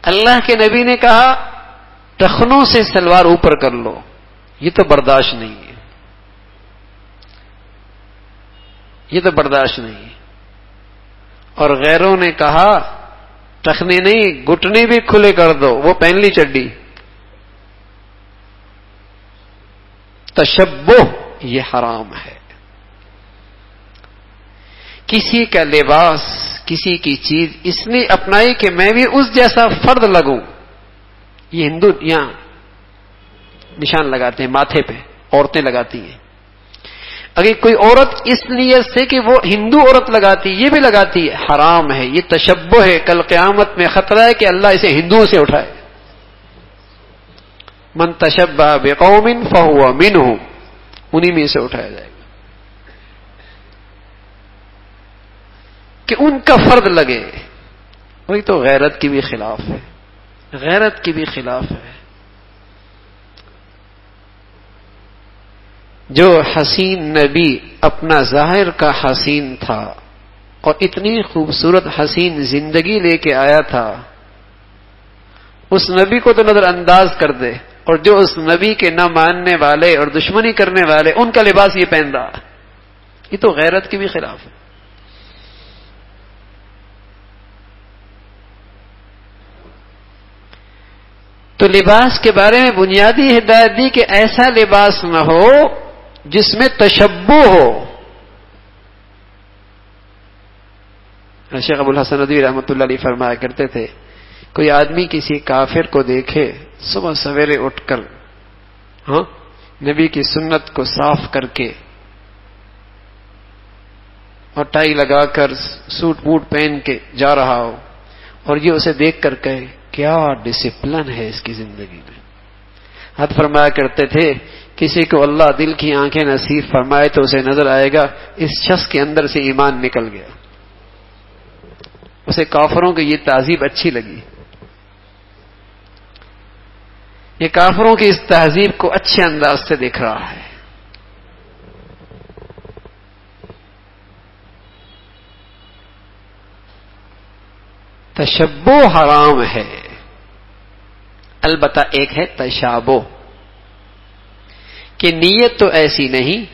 اللہ کے نبی نے کہا ٹخنوں سے سلوار اوپر کر لو، یہ تو برداشت نہیں ہے، یہ تو برداشت نہیں ہے. اور غیروں نے کہا ٹخنے نہیں، گھٹنے بھی کھلے کر دو، وہ پہن لی چڈی. تشبہ یہ حرام ہے. کسی کا لباس، کسی کی چیز اس نے اپنائی کہ میں بھی اس جیسا فرد لگوں. یہ ہندو یہاں نشان لگاتے ہیں ماتھے پہ، عورتیں لگاتی ہیں. اگر کوئی عورت اس نیت سے کہ وہ ہندو عورت لگاتی، یہ بھی لگاتی ہے، حرام ہے. یہ تشبہ ہے. کل قیامت میں خطرہ ہے کہ اللہ اسے ہندوؤں سے اٹھائے. من تشبہ بقوم فہو منہم، انہی میں سے اٹھایا جائے گا کہ ان کا فرد لگے. وہی تو غیرت کی بھی خلاف ہے، غیرت کی بھی خلاف ہے. جو حسین نبی اپنا ظاہر کا حسین تھا اور اتنی خوبصورت حسین زندگی لے کے آیا تھا، اس نبی کو تو نظر انداز کر دے، اور جو اس نبی کے نہ ماننے والے اور دشمنی کرنے والے ان کا لباس یہ پہن رہا، یہ تو غیرت کی بھی خلاف ہے. تو لباس کے بارے میں بنیادی ہدایت دی کہ ایسا لباس نہ ہو جس میں تشبہ ہو. شیخ ابو الحسن ندوی رحمۃ اللہ علیہ فرمایا کرتے تھے، کوئی آدمی کسی کافر کو دیکھے صبح سویرے اٹھ کر نبی کی سنت کو صاف کر کے اور ٹائی لگا کر سوٹ بوٹ پہن کے جا رہا ہو، اور یہ اسے دیکھ کر کہے کیا ڈسپلن ہے اس کی زندگی میں. حد فرمایا کرتے تھے کسی کو اللہ دل کی آنکھیں نصیب فرمائے تو اسے نظر آئے گا اس شخص کے اندر سے ایمان نکل گیا. اسے کافروں کی یہ تہذیب اچھی لگی، یہ کافروں کی اس تہذیب کو اچھے انداز سے دیکھ رہا ہے. تشبہ حرام ہے، البتہ ایک ہے تشابہ، کہ نیت تو ایسی نہیں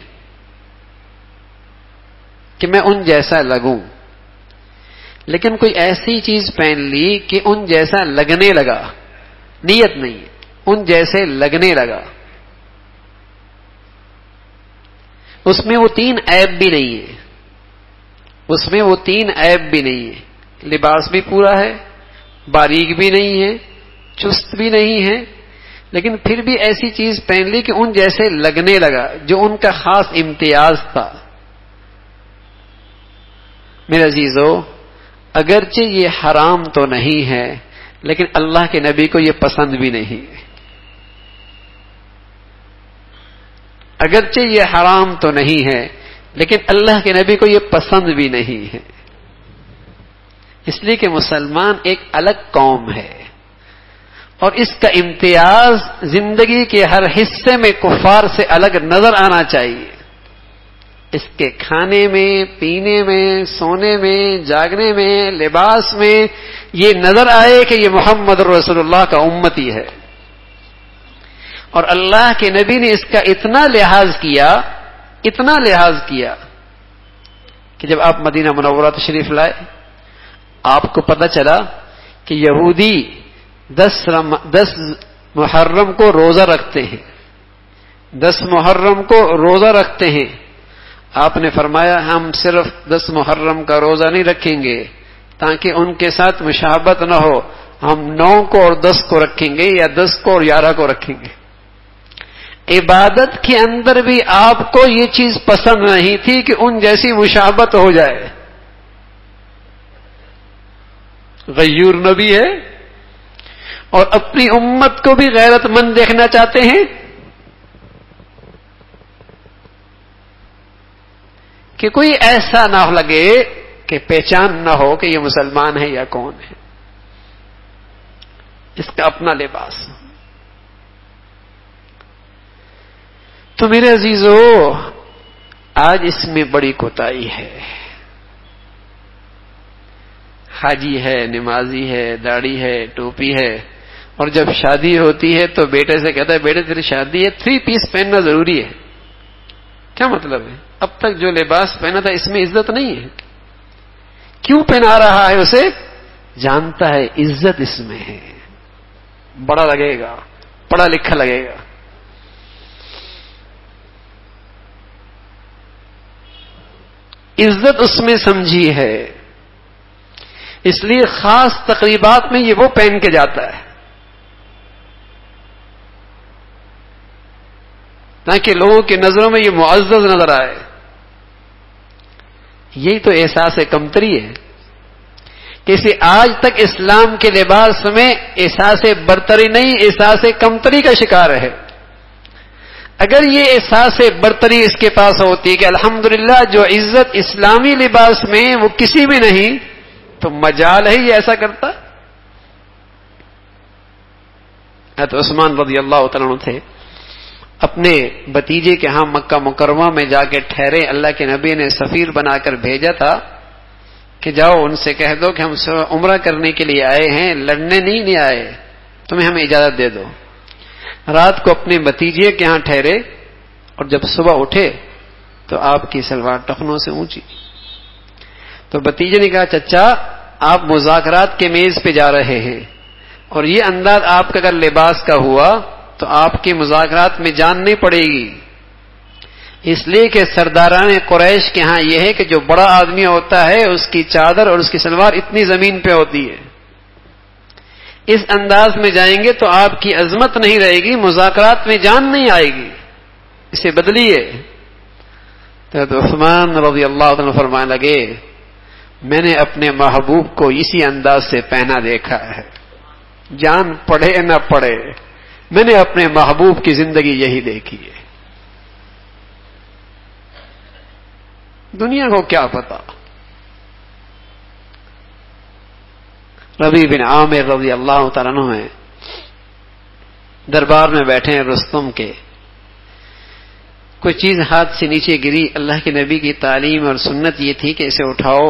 کہ میں ان جیسا لگوں، لیکن کوئی ایسی چیز پہن لی کہ ان جیسا لگنے لگا. نیت نہیں، ان جیسے لگنے لگا. اس میں وہ 3 عیب بھی نہیں ہے، اس میں وہ 3 عیب بھی نہیں ہے. لباس بھی پورا ہے، باریک بھی نہیں ہے، چست بھی نہیں ہے، لیکن پھر بھی ایسی چیز پہن لی کہ ان جیسے لگنے لگا، جو ان کا خاص امتیاز تھا. میرے عزیزو، اگرچہ یہ حرام تو نہیں ہے، لیکن اللہ کے نبی کو یہ پسند بھی نہیں ہے. اگرچہ یہ حرام تو نہیں ہے، لیکن اللہ کے نبی کو یہ پسند بھی نہیں ہے. اس لیے کہ مسلمان ایک الگ قوم ہے، اور اس کا امتیاز زندگی کے ہر حصے میں کفار سے الگ نظر آنا چاہیے. اس کے کھانے میں، پینے میں، سونے میں، جاگنے میں، لباس میں یہ نظر آئے کہ یہ محمد رسول اللہ کا امتی ہے. اور اللہ کے نبی نے اس کا اتنا لحاظ کیا کہ جب آپ مدینہ منورہ تشریف لائے، آپ کو پتہ چلا کہ یہودی 10 محرم کو روزہ رکھتے ہیں، 10 محرم کو روزہ رکھتے ہیں. آپ نے فرمایا ہم صرف 10 محرم کا روزہ نہیں رکھیں گے تاکہ ان کے ساتھ مشابہت نہ ہو، ہم 9 کو اور 10 کو رکھیں گے، یا 10 کو اور 11 کو رکھیں گے. عبادت کے اندر بھی آپ کو یہ چیز پسند نہیں تھی کہ ان جیسی مشابہت ہو جائے. غیور نبی ہے اور اپنی امت کو بھی غیرت مند دیکھنا چاہتے ہیں کہ کوئی ایسا نہ لگے کہ پہچان نہ ہو کہ یہ مسلمان ہے یا کون ہے. اس کا اپنا لباس. تو میرے عزیزو، آج اس میں بڑی کوتاہی ہے. حاجی ہے، نمازی ہے، داڑھی ہے، ٹوپی ہے، اور جب شادی ہوتی ہے تو بیٹے سے کہتا ہے بیٹے تیری شادی ہے 3 پیس پہننا ضروری ہے. کیا مطلب ہے؟ اب تک جو لباس پہنا تھا اس میں عزت نہیں ہے. کیوں پہنا رہا ہے اسے؟ جانتا ہے عزت اس میں ہے، بڑا لگے گا، پڑھا لکھا لگے گا. عزت اس میں سمجھی ہے، اس لیے خاص تقریبات میں یہ وہ پہن کے جاتا ہے تاکہ لوگوں کی نظروں میں یہ معزز نظر آئے. یہی تو احساس کمتری ہے کسی آج تک اسلام کے لباس میں احساس برتری نہیں، احساس کمتری کا شکار ہے. اگر یہ احساس برتری اس کے پاس ہوتی کہ الحمدللہ جو عزت اسلامی لباس میں وہ کسی بھی نہیں، تو مجال ہے یہ ایسا کرتا. حضرت عثمان رضی اللہ تعالیٰ عنہ تھے، اپنے بھتیجے کے ہاں مکہ مکرمہ میں جا کے ٹھہرے. اللہ کے نبی نے سفیر بنا کر بھیجا تھا کہ جاؤ ان سے کہہ دو کہ ہم عمرہ کرنے کے لیے آئے ہیں، لڑنے نہیں آئے، تمہیں ہمیں اجازت دے دو. رات کو اپنے بھتیجے کے ہاں ٹھہرے اور جب صبح اٹھے تو آپ کی سلوار ٹخنوں سے اونچی. تو بھتیجے نے کہا چچا آپ مذاکرات کے میز پہ جا رہے ہیں اور یہ انداز آپ کا اگر لباس کا ہوا تو آپ کی مذاکرات میں جان نہیں پڑے گی. اس لیے کہ سرداران قریش کے ہاں یہ ہے کہ جو بڑا آدمی ہوتا ہے اس کی چادر اور اس کی سلوار اتنی زمین پہ ہوتی ہے. اس انداز میں جائیں گے تو آپ کی عظمت نہیں رہے گی، مذاکرات میں جان نہیں آئے گی، اسے بدلیے. تو عثمان رضی اللہ عنہ فرمانے لگے میں نے اپنے محبوب کو اسی انداز سے پہنا دیکھا ہے، جان پڑے نہ پڑے میں نے اپنے محبوب کی زندگی یہی دیکھی ہے. دنیا کو کیا پتا. ربیع بن عامر رضی اللہ تعالیٰ عنہ میں دربار میں بیٹھے ہیں رستم کے، کوئی چیز ہاتھ سے نیچے گری. اللہ کے نبی کی تعلیم اور سنت یہ تھی کہ اسے اٹھاؤ،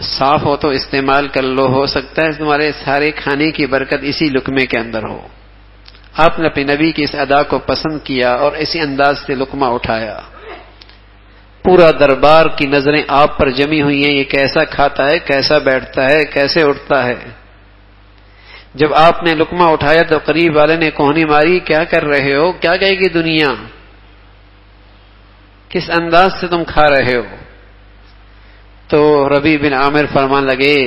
صاف ہو تو استعمال کر لو، ہو سکتا ہے تمہارے سارے کھانے کی برکت اسی لقمے کے اندر ہو. آپ نے اپنے نبی کی اس ادا کو پسند کیا اور اسی انداز سے لقمہ اٹھایا. پورا دربار کی نظریں آپ پر جمی ہوئی ہیں، یہ کیسا کھاتا ہے، کیسا بیٹھتا ہے، کیسے اٹھتا ہے. جب آپ نے لقمہ اٹھایا تو قریب والے نے کوہنی ماری کیا کر رہے ہو، کیا کہے گی دنیا، کس انداز سے تم کھا رہے ہو. تو ربیع بن عامر فرمان لگے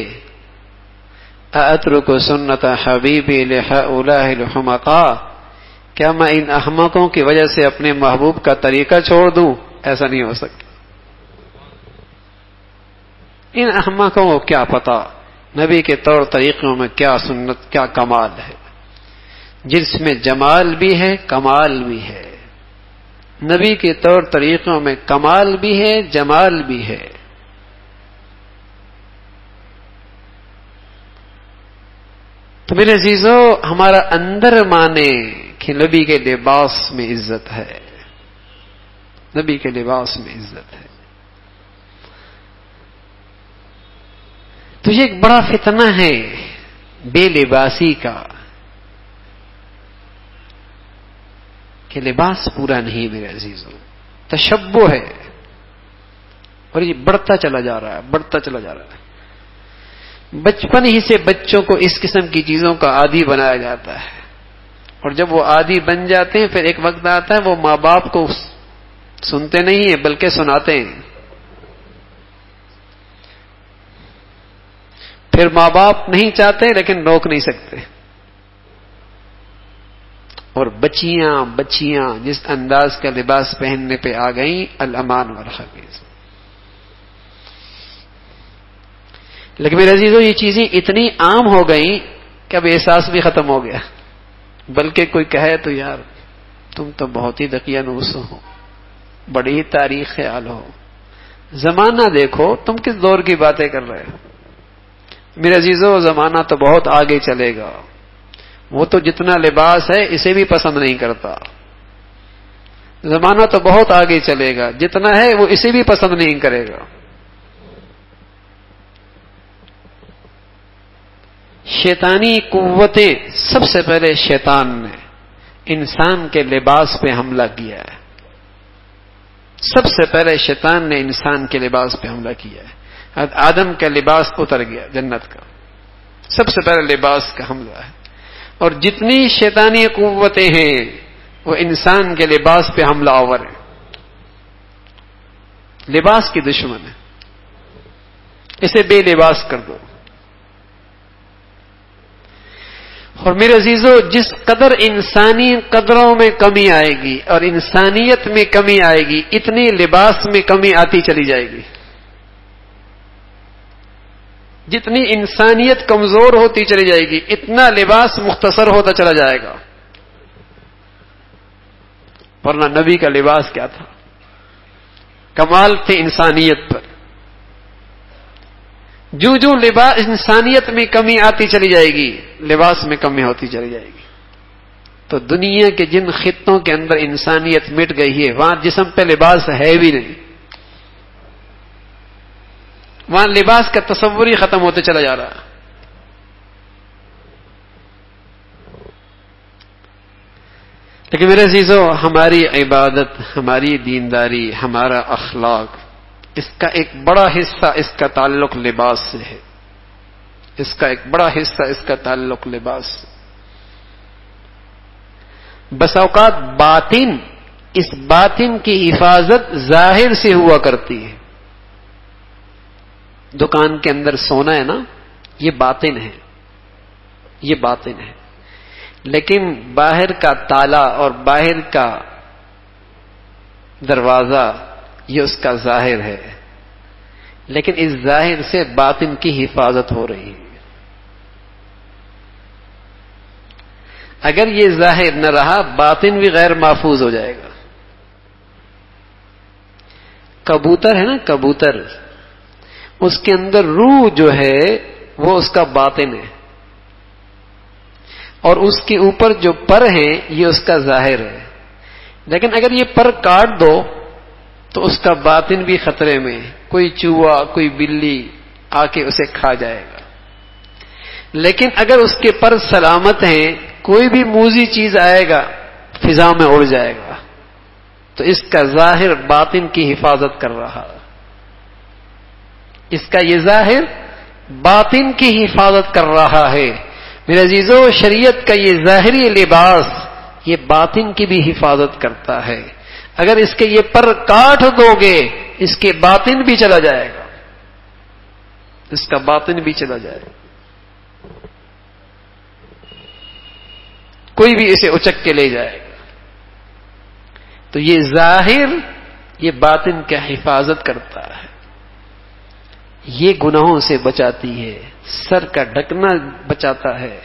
اَأَتْرُكُ سُنَّةَ حَبِيبِي لِهَؤُلَاءِ الْحُمَقَاءِ، کیا میں ان احمقوں کی وجہ سے اپنے محبوب کا طریقہ چھوڑ دوں؟ ایسا نہیں ہو سکتا. ان احمقوں کو کیا پتا نبی کے طور طریقوں میں کیا سنت، کیا کمال ہے، جس میں جمال بھی ہے کمال بھی ہے. نبی کے طور طریقوں میں کمال بھی ہے جمال بھی ہے. تو میرے عزیزو ہمارا اندر مانے کہ نبی کے لباس میں عزت ہے، نبی کے لباس میں عزت ہے. تو یہ ایک بڑا فتنہ ہے بے لباسی کا کہ لباس پورا نہیں میرے عزیزو، تشبہ ہے اور یہ بڑھتا چلا جا رہا ہے، بڑھتا چلا جا رہا ہے. بچپن ہی سے بچوں کو اس قسم کی چیزوں کا عادی بنایا جاتا ہے اور جب وہ عادی بن جاتے ہیں پھر ایک وقت آتا ہے وہ ماں باپ کو سنتے نہیں ہیں بلکہ سناتے ہیں. پھر ماں باپ نہیں چاہتے لیکن روک نہیں سکتے. اور بچیاں جس انداز کا لباس پہننے پہ آ گئیں، الامان والخبیث. لیکن میرے عزیزو یہ چیزیں اتنی عام ہو گئیں کہ اب احساس بھی ختم ہو گیا. بلکہ کوئی کہے تو یار تم تو بہت ہی دقیانوس ہو، بڑی ہی تاریخ خیال ہو، زمانہ دیکھو تم کس دور کی باتیں کر رہے ہو. میرے عزیزو زمانہ تو بہت آگے چلے گا، وہ تو جتنا لباس ہے اسے بھی پسند نہیں کرتا. زمانہ تو بہت آگے چلے گا، جتنا ہے وہ اسے بھی پسند نہیں کرے گا. شیطانی قوتیں سب سے پہلے شیطان نے انسان کے لباس پہ حملہ کیا ہے. سب سے پہلے شیطان نے انسان کے لباس پہ حملہ کیا ہے. آدم کا لباس اتر گیا جنت کا، سب سے پہلے لباس کا حملہ ہے. اور جتنی شیطانی قوتیں ہیں وہ انسان کے لباس پہ حملہ آور ہیں، لباس کی دشمن ہے. اسے بے لباس کر دو. اور میرے عزیزو جس قدر انسانی قدروں میں کمی آئے گی اور انسانیت میں کمی آئے گی اتنی لباس میں کمی آتی چلی جائے گی. جتنی انسانیت کمزور ہوتی چلی جائے گی اتنا لباس مختصر ہوتا چلا جائے گا. ورنہ نبی کا لباس کیا تھا؟ کمال تھے انسانیت پر. جو جو لباس انسانیت میں کمی آتی چلی جائے گی لباس میں کمی ہوتی چلی جائے گی. تو دنیا کے جن خطوں کے اندر انسانیت مٹ گئی ہے وہاں جسم پہ لباس ہے بھی نہیں. وہاں لباس کا تصور ہی ختم ہوتے چلا جا رہا. لیکن میرے عزیزو، ہماری عبادت، ہماری دینداری، ہمارا اخلاق، اس کا ایک بڑا حصہ اس کا تعلق لباس سے ہے. اس کا ایک بڑا حصہ اس کا تعلق لباس سے. بس اوقات باطن، اس باطن کی حفاظت ظاہر سے ہوا کرتی ہے. دکان کے اندر سونا ہے نا، یہ باطن ہے، یہ باطن ہے. لیکن باہر کا تالا اور باہر کا دروازہ یہ اس کا ظاہر ہے. لیکن اس ظاہر سے باطن کی حفاظت ہو رہی ہے. اگر یہ ظاہر نہ رہا باطن بھی غیر محفوظ ہو جائے گا. کبوتر ہے نا، کبوتر، اس کے اندر روح جو ہے وہ اس کا باطن ہے، اور اس کے اوپر جو پر ہیں یہ اس کا ظاہر ہے. لیکن اگر یہ پر کاٹ دو تو اس کا باطن بھی خطرے میں. کوئی چوہا، کوئی بلی آ کے اسے کھا جائے گا. لیکن اگر اس کے پر سلامت ہیں، کوئی بھی موذی چیز آئے گا فضا میں اڑ جائے گا. تو اس کا ظاہر باطن کی حفاظت کر رہا ہے. اس کا یہ ظاہر باطن کی حفاظت کر رہا ہے. میرے عزیزو، شریعت کا یہ ظاہری لباس یہ باطن کی بھی حفاظت کرتا ہے. اگر اس کے یہ پر کاٹ دو گے اس کے باطن بھی چلا جائے گا. اس کا باطن بھی چلا جائے گا. کوئی بھی اسے اچک کے لے جائے گا. تو یہ ظاہر یہ باطن کی حفاظت کرتا ہے. یہ گناہوں سے بچاتی ہے، سر کا ڈھکنا بچاتا ہے.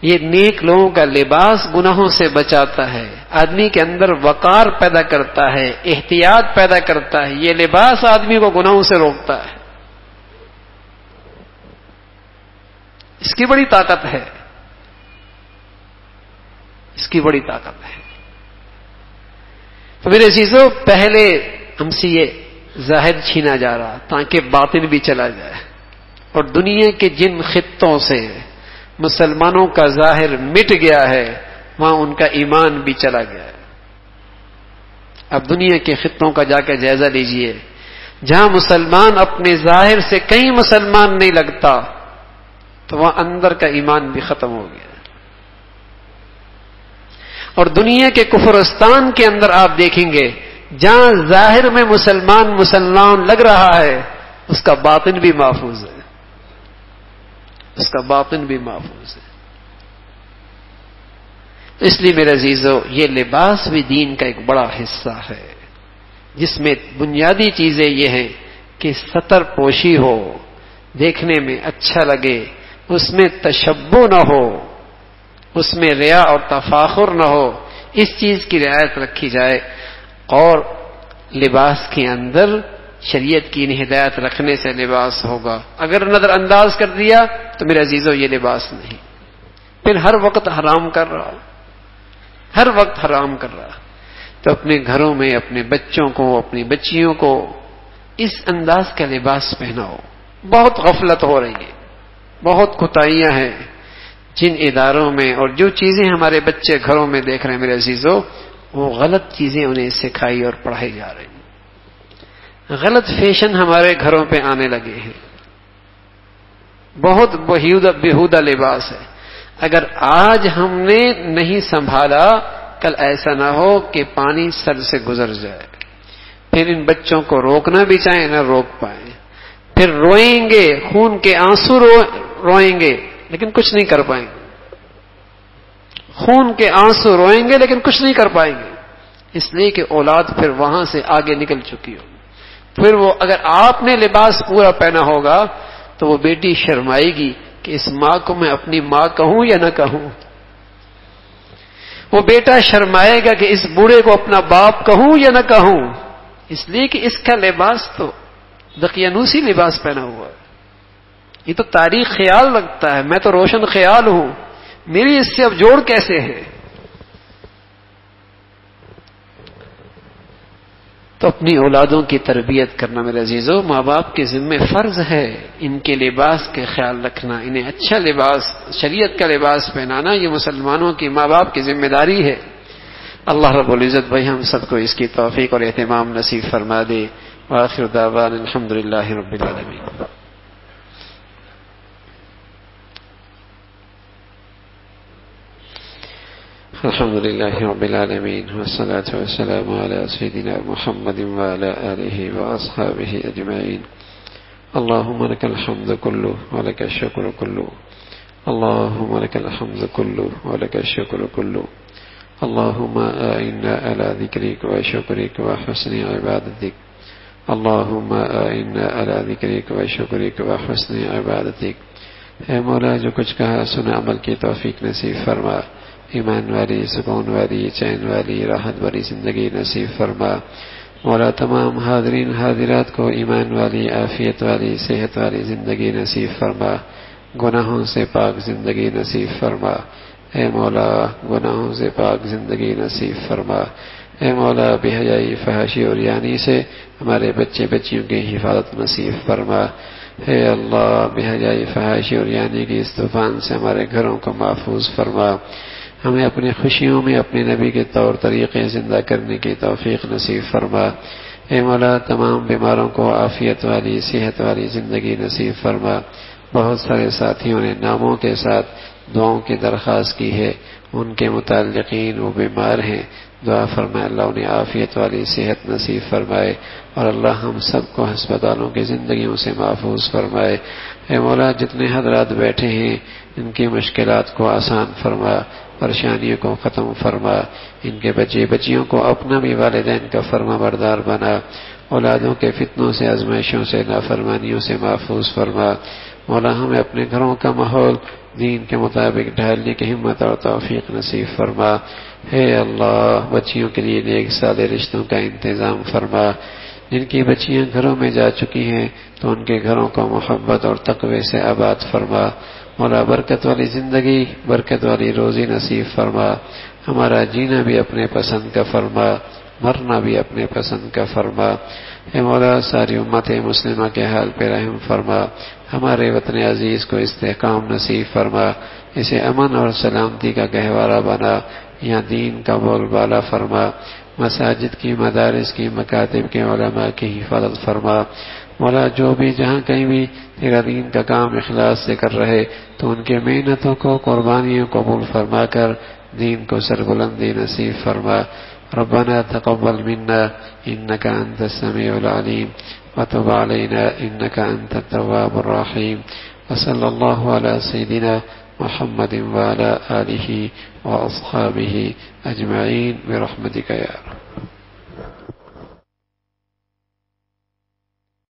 یہ نیک لوگوں کا لباس گناہوں سے بچاتا ہے. آدمی کے اندر وقار پیدا کرتا ہے، احتیاط پیدا کرتا ہے. یہ لباس آدمی کو گناہوں سے روکتا ہے. اس کی بڑی طاقت ہے، اس کی بڑی طاقت ہے. تو میرے عزیزو، پہلے ہم سے یہ ظاہر چھینا جا رہا تاکہ باطن بھی چلا جائے. اور دنیا کے جن خطوں سے مسلمانوں کا ظاہر مٹ گیا ہے وہاں ان کا ایمان بھی چلا گیا ہے. اب دنیا کے خطوں کا جا کے جائزہ لیجئے. جہاں مسلمان اپنے ظاہر سے کہیں مسلمان نہیں لگتا تو وہاں اندر کا ایمان بھی ختم ہو گیا. اور دنیا کے کفرستان کے اندر آپ دیکھیں گے جہاں ظاہر میں مسلمان لگ رہا ہے اس کا باطن بھی محفوظ ہے. اس کا باطن بھی محفوظ ہے. اس لیے میرے عزیزو، یہ لباس بھی دین کا ایک بڑا حصہ ہے جس میں بنیادی چیزیں یہ ہیں کہ ستر پوشی ہو، دیکھنے میں اچھا لگے، اس میں تشبہ نہ ہو، اس میں ریا اور تفاخر نہ ہو. اس چیز کی رعایت رکھی جائے. اور لباس کے اندر شریعت کی ہدایت رکھنے سے لباس ہوگا. اگر نظر انداز کر دیا تو میرے عزیزو یہ لباس نہیں. پھر ہر وقت حرام کر رہا، ہر وقت حرام کر رہا. تو اپنے گھروں میں اپنے بچوں کو، اپنی بچیوں کو اس انداز کا لباس پہناؤ. بہت غفلت ہو رہی ہے، بہت کوتاہیاں ہیں جن اداروں میں، اور جو چیزیں ہمارے بچے گھروں میں دیکھ رہے ہیں میرے عزیزو، وہ غلط چیزیں انہیں سکھائی اور پڑھائی جا رہی ہیں. غلط فیشن ہمارے گھروں پہ آنے لگے ہیں. بہت بےہودہ لباس ہے. اگر آج ہم نے نہیں سنبھالا کل ایسا نہ ہو کہ پانی سر سے گزر جائے. پھر ان بچوں کو روکنا بھی چاہیں نہ روک پائیں. پھر روئیں گے، خون کے آنسو روئیں گے لیکن کچھ نہیں کر پائیں گے. خون کے آنسو روئیں گے لیکن کچھ نہیں کر پائیں گے. اس لیے کہ اولاد پھر وہاں سے آگے نکل چکی ہو. پھر وہ اگر آپ نے لباس پورا پہنا ہوگا تو وہ بیٹی شرمائے گی کہ اس ماں کو میں اپنی ماں کہوں یا نہ کہوں. وہ بیٹا شرمائے گا کہ اس بوڑھے کو اپنا باپ کہوں یا نہ کہوں، اس لیے کہ اس کا لباس تو دقیانوسی لباس پہنا ہوا ہے. یہ تو تاریخ خیال رکھتا ہے، میں تو روشن خیال ہوں، میری اس سے اب جوڑ کیسے ہے؟ تو اپنی اولادوں کی تربیت کرنا میرے عزیزو ماں باپ کے ذمہ فرض ہے. ان کے لباس کے خیال رکھنا، انہیں اچھا لباس، شریعت کا لباس پہنانا، یہ مسلمانوں کی ماں باپ کی ذمہ داری ہے. اللہ رب العزت بھائی ہم سب کو اس کی توفیق اور اہتمام نصیب فرما دے. وآخر دعوانا الحمدللہ رب العالمین. الحمد لله رب العالمين والصلاة والسلام على سيدنا محمد وعلى آله وأصحابه أجمعين. اللهم لك الحمد كله ولك الشكر كله. اللهم لك الحمد كله ولك الشكر كله. اللهم أعنا على ذكرك وشكرك وحسن عبادتك. اللهم أعنا على ذكرك وشكرك وحسن عبادتك. اے مولا جو کچھ کہا سنا عمل کی توفیق نصیب فرما. ایمان والی، سکون والی، چین والی، راحت والی زندگی نصیب فرما. مولا تمام حاضرین حاضرات کو ایمان والی، عافیت والی، صحت والی زندگی نصیب فرما. گناہوں سے پاک زندگی نصیب فرما. اے مولا گناہوں سے پاک زندگی نصیب فرما. اے مولا بے حیائی، فحاشی اور یعنی سے ہمارے بچے بچیوں کی حفاظت نصیب فرما. اے اللہ بے حیائی، فحاشی اور یعنی کی اس طوفان سے ہمارے گھروں کو محفوظ فرما. ہمیں اپنی خوشیوں میں اپنے نبی کے طور طریقے زندہ کرنے کی توفیق نصیب فرما. اے مولا تمام بیماروں کو عافیت والی، صحت والی زندگی نصیب فرما. بہت سارے ساتھیوں نے ناموں کے ساتھ دعاؤں کی درخواست کی ہے، ان کے متعلقین وہ بیمار ہیں، دعا فرمائے اللہ انہیں عافیت والی صحت نصیب فرمائے، اور اللہ ہم سب کو ہسپتالوں کی زندگیوں سے محفوظ فرمائے. اے مولا جتنے حضرات بیٹھے ہیں ان کی مشکلات کو آسان فرما، پریشانیوں کو ختم فرما. ان کے بچے بچیوں کو اپنا بھی والدین کا فرما بردار بنا. اولادوں کے فتنوں سے، آزمائشوں سے، نافرمانیوں سے محفوظ فرما. مولا ہمیں اپنے گھروں کا ماحول دین کے مطابق ڈھالنے کی ہمت اور توفیق نصیب فرما. ہے اللہ بچیوں کے لیے نیک صالح رشتوں کا انتظام فرما. جن کی بچیاں گھروں میں جا چکی ہیں تو ان کے گھروں کو محبت اور تقوی سے آباد فرما. مولا برکت والی زندگی، برکت والی روزی نصیب فرما. ہمارا جینا بھی اپنے پسند کا فرما، مرنا بھی اپنے پسند کا فرما. اے مولا ساری امت مسلمہ کے حال پہ رحم فرما. ہمارے وطن عزیز کو استحکام نصیب فرما. اسے امن اور سلامتی کا گہوارہ بنا. یہاں دین کا بول بالا فرما. مساجد کی، مدارس کی، مکاتب کے علماء کی حفاظت فرما. مولا جو بھی جہاں کہیں بھی تیرا دین کا کام اخلاص سے کر رہے تو ان کے محنتوں کو، قربانیوں کو قبول فرما کر دین کو سربلندی نصیب فرما. ربنا تقبل منا انك انت السميع العليم وتب علينا انك انت التواب الرحيم. وصلى الله على سيدنا محمد وعلى آله واصحابه اجمعين برحمتك يا رب.